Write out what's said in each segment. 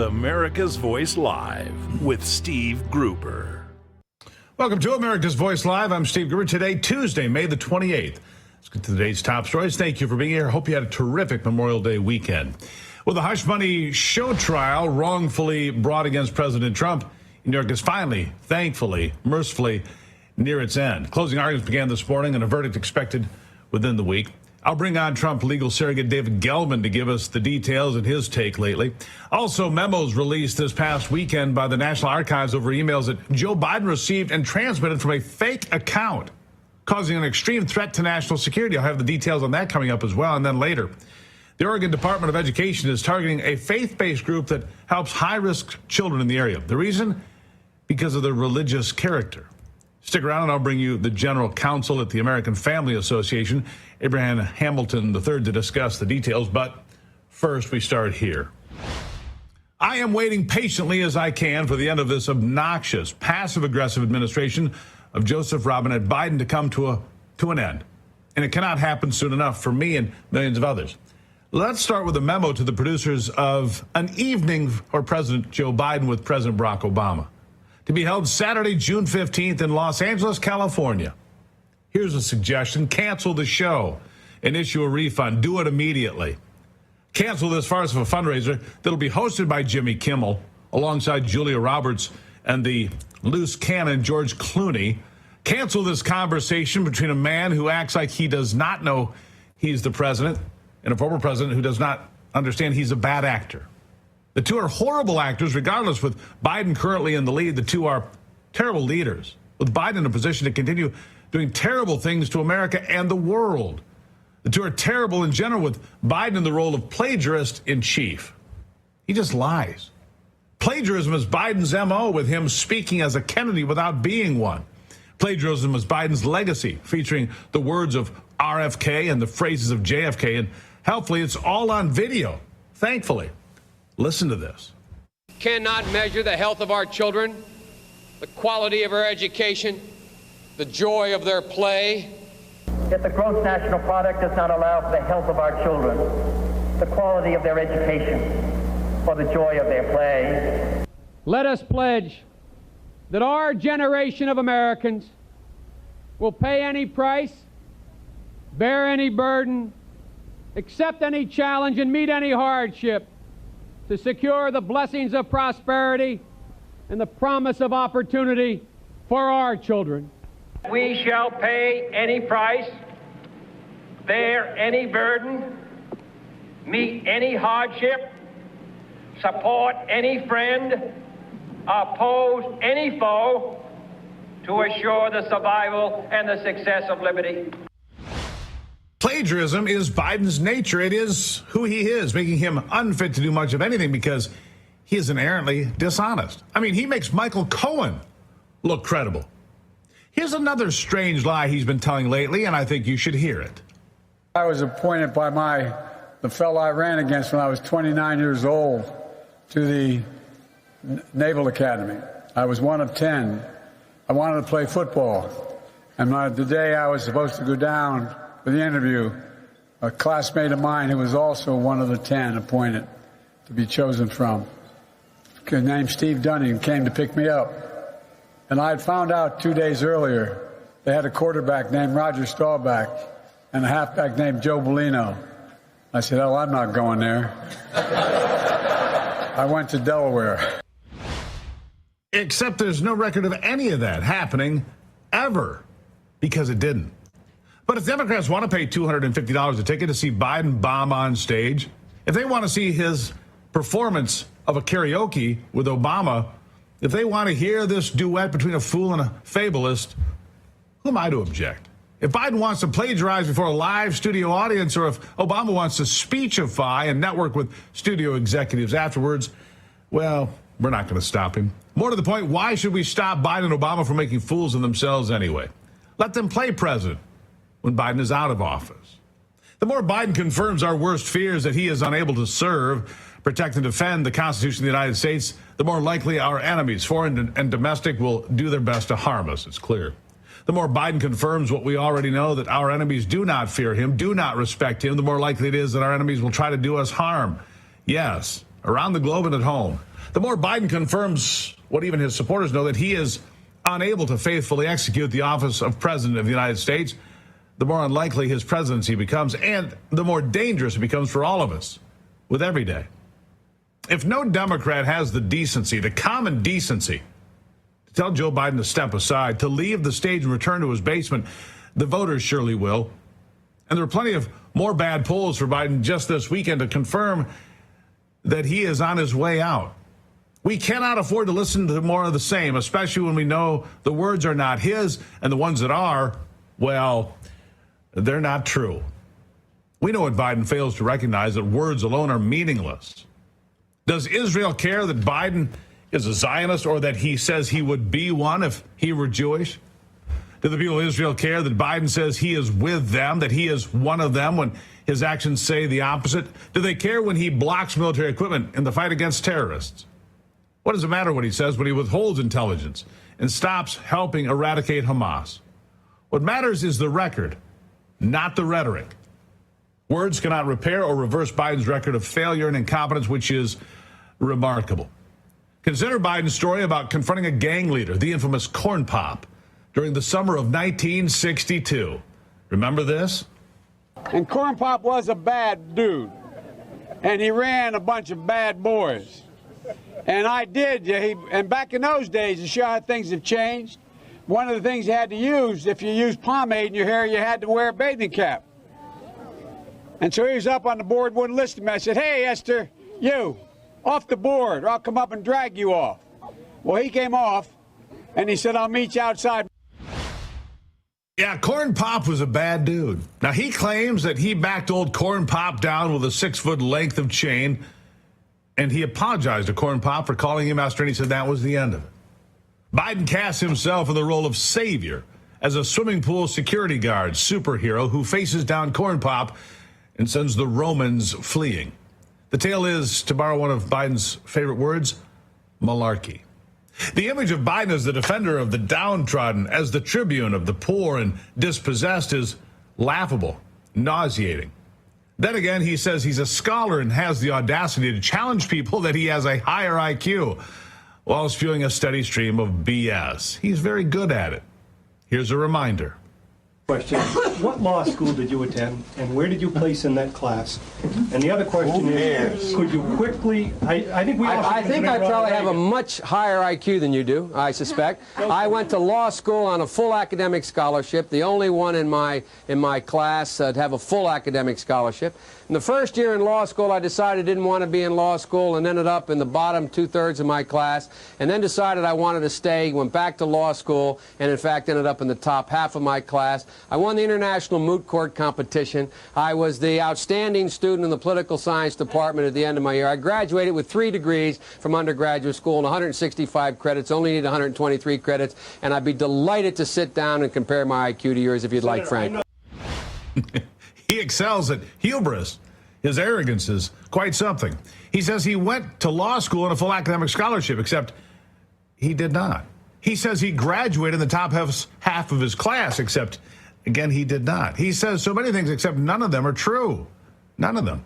America's Voice Live with Steve Gruber. Welcome to America's Voice Live. I'm Steve Gruber. Today, Tuesday, May the 28th. Let's get to today's top stories. Thank you for being here. Hope you had a terrific Memorial Day weekend. Well, the hush money show trial wrongfully brought against President Trump in New York is finally, thankfully, mercifully near its end. Closing arguments began this morning and a verdict expected within the week. I'll bring on Trump legal surrogate David Gelman to give us the details and his take lately. Also, memos released this past weekend by the National Archives over emails that Joe Biden received and transmitted from a fake account, causing an extreme threat to national security. I'll have the details on that coming up as well. And then later, the Oregon Department of Education is targeting a faith-based group that helps high-risk children in the area. The reason? Because of their religious character. Stick around and I'll bring you the general counsel at the American Family Association, Abraham Hamilton III, to discuss the details. But first, we start here. I am waiting patiently as I can for the end of this obnoxious, passive-aggressive administration of Joseph Robinette Biden to come to an end. And it cannot happen soon enough for me and millions of others. Let's start with a memo to the producers of An Evening for President Joe Biden with President Barack Obama, to be held Saturday, June 15th in Los Angeles, California. Here's a suggestion. Cancel the show and issue a refund. Do it immediately. Cancel this farce of a fundraiser that'll be hosted by Jimmy Kimmel alongside Julia Roberts and the loose cannon George Clooney. Cancel this conversation between a man who acts like he does not know he's the president and a former president who does not understand he's a bad actor. The two are horrible actors, regardless. With Biden currently in the lead, the two are terrible leaders, with Biden in a position to continue doing terrible things to America and the world. The two are terrible in general, with Biden in the role of plagiarist in chief. He just lies. Plagiarism is Biden's MO, with him speaking as a Kennedy without being one. Plagiarism is Biden's legacy, featuring the words of RFK and the phrases of JFK, and helpfully, it's all on video, thankfully. Listen to this. Cannot measure the health of our children, the quality of our education, the joy of their play. If the gross national product does not allow for the health of our children, the quality of their education, or the joy of their play. Let us pledge that our generation of Americans will pay any price, bear any burden, accept any challenge, and meet any hardship to secure the blessings of prosperity and the promise of opportunity for our children. We shall pay any price, bear any burden, meet any hardship, support any friend, oppose any foe to assure the survival and the success of liberty. Plagiarism is Biden's nature. It is who he is, making him unfit to do much of anything because he is inherently dishonest. I mean, he makes Michael Cohen look credible. Here's another strange lie he's been telling lately, and I think you should hear it. I was appointed by the fellow I ran against when I was 29 years old to the Naval Academy. I was one of 10. I wanted to play football. And the day I was supposed to go down for the interview, a classmate of mine who was also one of the 10 appointed to be chosen from, named Steve Dunning, came to pick me up. And I had found out 2 days earlier they had a quarterback named Roger Staubach and a halfback named Joe Bellino. I said, oh, I'm not going there. I went to Delaware. Except there's no record of any of that happening ever, because it didn't. But if Democrats want to pay $250 a ticket to see Biden bomb on stage, if they want to see his performance of a karaoke with Obama, if they want to hear this duet between a fool and a fabulist, who am I to object? If Biden wants to plagiarize before a live studio audience, or if Obama wants to speechify and network with studio executives afterwards, well, we're not going to stop him. More to the point, why should we stop Biden and Obama from making fools of themselves anyway? Let them play president when Biden is out of office. The more Biden confirms our worst fears that he is unable to serve, protect, and defend the Constitution of the United States, the more likely our enemies, foreign and domestic, will do their best to harm us. It's clear. The more Biden confirms what we already know, that our enemies do not fear him, do not respect him, the more likely it is that our enemies will try to do us harm. Yes, around the globe and at home. The more Biden confirms what even his supporters know, that he is unable to faithfully execute the office of President of the United States, the more unlikely his presidency becomes, and the more dangerous it becomes for all of us with every day. If no Democrat has the decency, the common decency, to tell Joe Biden to step aside, to leave the stage and return to his basement, the voters surely will. And there are plenty of more bad polls for Biden just this weekend to confirm that he is on his way out. We cannot afford to listen to more of the same, especially when we know the words are not his, and the ones that are, well, they're not true. We know what Biden fails to recognize, that words alone are meaningless. Does Israel care that Biden is a Zionist, or that he says he would be one if he were Jewish? Do the people of Israel care that Biden says he is with them, that he is one of them, when his actions say the opposite? Do they care when he blocks military equipment in the fight against terrorists? What does it matter what he says when he withholds intelligence and stops helping eradicate Hamas? What matters is the record, not the rhetoric. Words cannot repair or reverse Biden's record of failure and incompetence, which is remarkable. Consider Biden's story about confronting a gang leader, the infamous Corn Pop, during the summer of 1962. Remember this? And Corn Pop was a bad dude, and he ran a bunch of bad boys. And I did, and back in those days, to show how things have changed, one of the things you had to use, if you used pomade in your hair, you had to wear a bathing cap. And so he was up on the board, wouldn't listen to me. I said, hey, Esther, you, off the board, or I'll come up and drag you off. Well, he came off, and he said, I'll meet you outside. Yeah, Corn Pop was a bad dude. Now, he claims that he backed old Corn Pop down with a 6-foot length of chain, and he apologized to Corn Pop for calling him out, and he said that was the end of it. Biden casts himself in the role of savior as a swimming pool security guard superhero who faces down Corn Pop and sends the Romans fleeing. The tale is, to borrow one of Biden's favorite words, malarkey. The image of Biden as the defender of the downtrodden, as the tribune of the poor and dispossessed, is laughable, nauseating. Then again, he says he's a scholar and has the audacity to challenge people that he has a higher IQ while spewing a steady stream of BS. He's very good at it. Here's a reminder. Question: what law school did you attend, and where did you place in that class? And the other question is, could you quickly? I think I probably have a much higher IQ than you do. I suspect. I went to law school on a full academic scholarship, the only one in my class to have a full academic scholarship. In the first year in law school, I decided I didn't want to be in law school and ended up in the bottom 2/3 of my class, and then decided I wanted to stay, went back to law school, and in fact ended up in the top half of my class. I won the International Moot Court competition. I was the outstanding student in the political science department at the end of my year. I graduated with 3 degrees from undergraduate school and 165 credits, only need 123 credits, and I'd be delighted to sit down and compare my IQ to yours if you'd like, Frank. He excels at hubris. His arrogance is quite something. He says he went to law school on a full academic scholarship, except he did not. He says he graduated in the top half of his class, except, again, he did not. He says so many things, except none of them are true. None of them.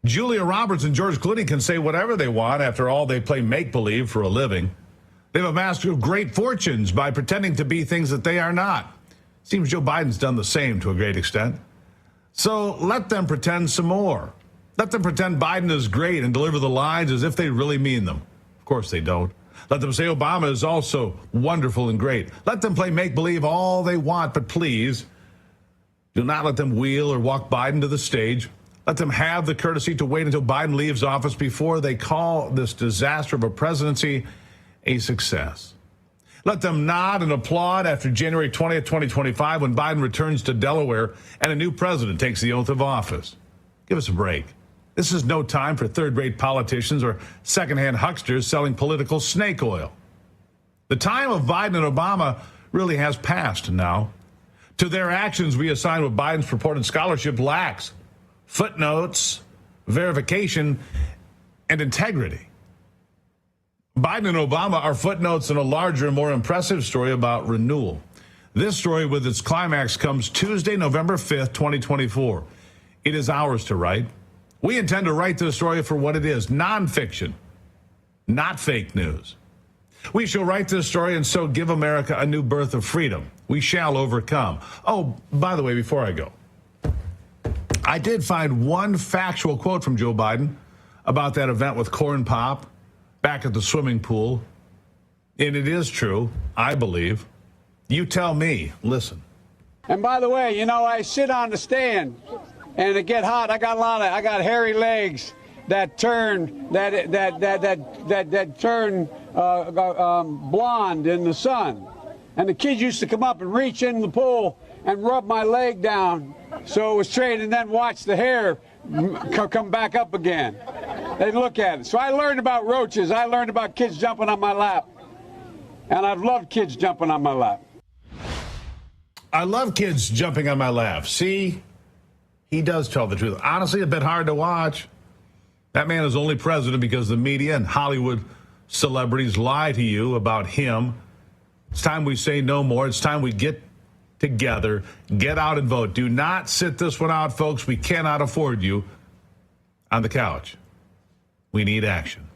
Julia Roberts and George Clooney can say whatever they want. After all, they play make-believe for a living. They've amassed great fortunes by pretending to be things that they are not. Seems Joe Biden's done the same to a great extent. So let them pretend some more. Let them pretend Biden is great and deliver the lines as if they really mean them. Of course they don't. Let them say Obama is also wonderful and great. Let them play make-believe all they want, but please do not let them wheel or walk Biden to the stage. Let them have the courtesy to wait until Biden leaves office before they call this disaster of a presidency a success. Let them nod and applaud after January 20th, 2025, when Biden returns to Delaware and a new president takes the oath of office. Give us a break. This is no time for third-rate politicians or second-hand hucksters selling political snake oil. The time of Biden and Obama really has passed now. To their actions, we assign what Biden's purported scholarship lacks: footnotes, verification, and integrity. Biden and Obama are footnotes in a larger and more impressive story about renewal. This story, with its climax, comes Tuesday, November 5th, 2024. It is ours to write. We intend to write this story for what it is, nonfiction, not fake news. We shall write this story and so give America a new birth of freedom. We shall overcome. Oh, by the way, before I go, I did find one factual quote from Joe Biden about that event with Corn Pop back at the swimming pool. And it is true, I believe. You tell me. Listen. And by the way, you know, I sit on the stand and it get hot. I got hairy legs that turn blonde in the sun. And the kids used to come up and reach in the pool and rub my leg down so it was straight, and then watch the hair come back up again. They'd look at it. So I learned about roaches. I learned about kids jumping on my lap. And I've loved kids jumping on my lap. I love kids jumping on my lap. See, he does tell the truth. Honestly, a bit hard to watch. That man is only president because the media and Hollywood celebrities lie to you about him. It's time we say no more. It's time we get together, get out and vote. Do not sit this one out, folks. We cannot afford you on the couch. We need action.